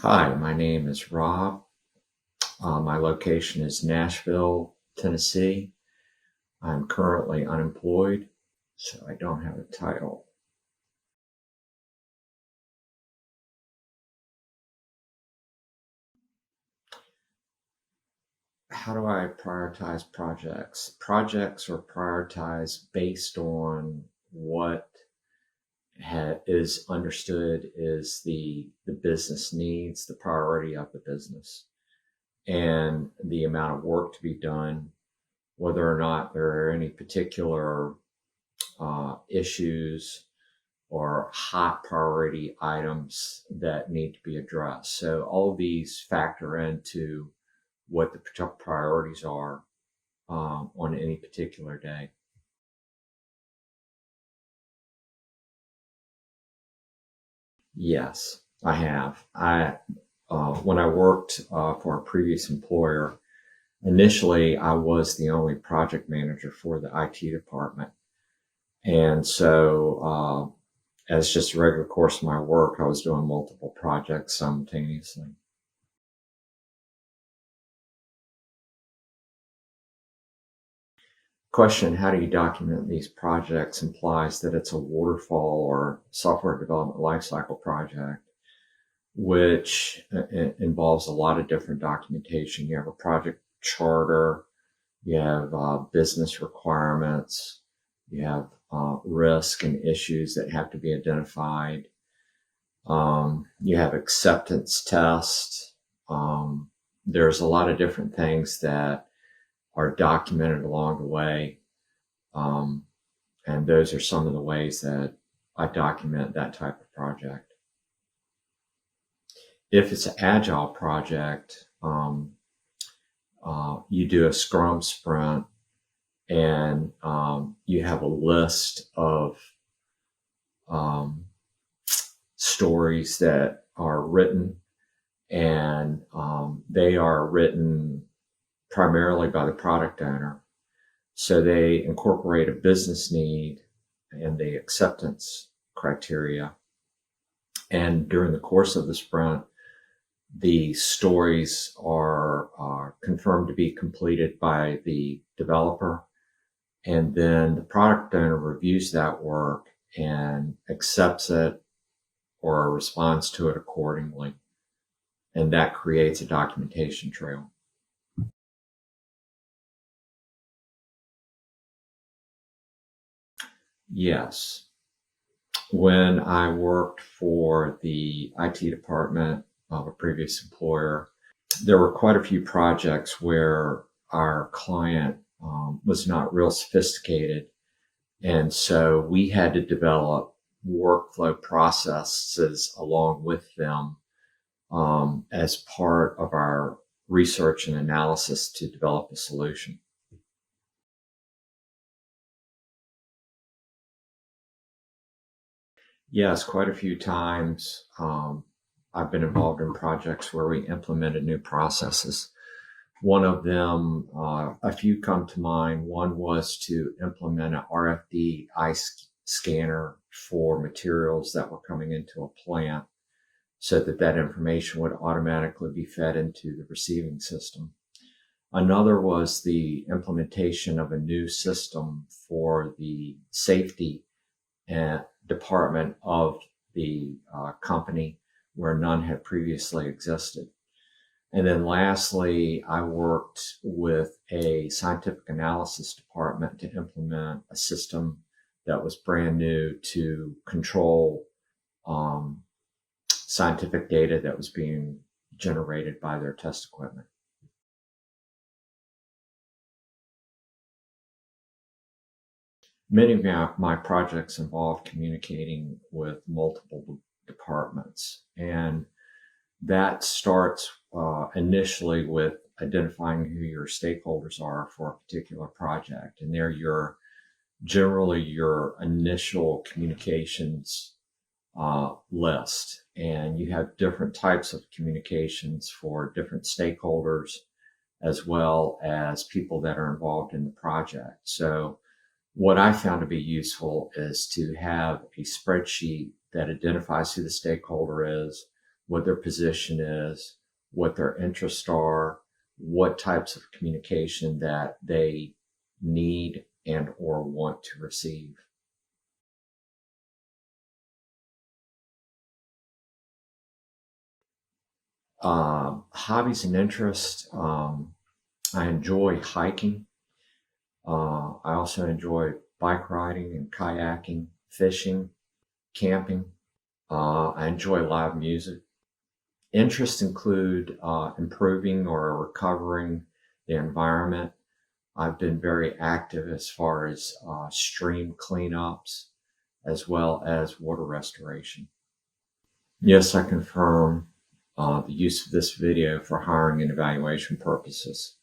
Hi, my name is Rob. My location is Nashville, Tennessee. I'm currently unemployed, so I don't have a title. How do I prioritize projects? Projects are prioritized based on what is understood is the business needs, the priority of the business, and the amount of work to be done, whether or not there are any particular issues or hot priority items that need to be addressed. So all of these factor into what the priorities are on any particular day. Yes, I have. When I worked for a previous employer, initially I was the only project manager for the IT department, and so as just a regular course of my work, I was doing multiple projects simultaneously. Question, how do you document these projects implies that it's a waterfall or software development lifecycle project, which involves a lot of different documentation. You have a project charter, you have business requirements, you have risk and issues that have to be identified. You have acceptance tests. There's a lot of different things that are documented along the way. Um, and those are some of the ways that I document that type of project. If it's an agile project, you do a Scrum sprint and you have a list of um, stories that are written, and they are written primarily by the product owner. So they incorporate a business need and the acceptance criteria. And during the course of the sprint, the stories are confirmed to be completed by the developer. And then the product owner reviews that work and accepts it or responds to it accordingly. And that creates a documentation trail. Yes. When I worked for the IT department of a previous employer, there were quite a few projects where our client was not real sophisticated. And so we had to develop workflow processes along with them as part of our research and analysis to develop a solution. Yes, quite a few times. I've been involved in projects where we implemented new processes. One of them, a few come to mind. One was to implement an RFID scanner for materials that were coming into a plant so that that information would automatically be fed into the receiving system. Another was the implementation of a new system for the safety department of the company where none had previously existed. And then lastly, I worked with a scientific analysis department to implement a system that was brand new to control scientific data that was being generated by their test equipment. Many of my projects involve communicating with multiple departments, and that starts initially with identifying who your stakeholders are for a particular project, and they're generally your initial communications list. And you have different types of communications for different stakeholders as well as people that are involved in the project. So what I found to be useful is to have a spreadsheet that identifies who the stakeholder is, what their position is, what their interests are, what types of communication that they need and or want to receive. Hobbies and interests. I enjoy hiking. I also enjoy bike riding and kayaking, fishing, camping. I enjoy live music. Interests include improving or recovering the environment. I've been very active as far as stream cleanups as well as water restoration. Yes, I confirm the use of this video for hiring and evaluation purposes.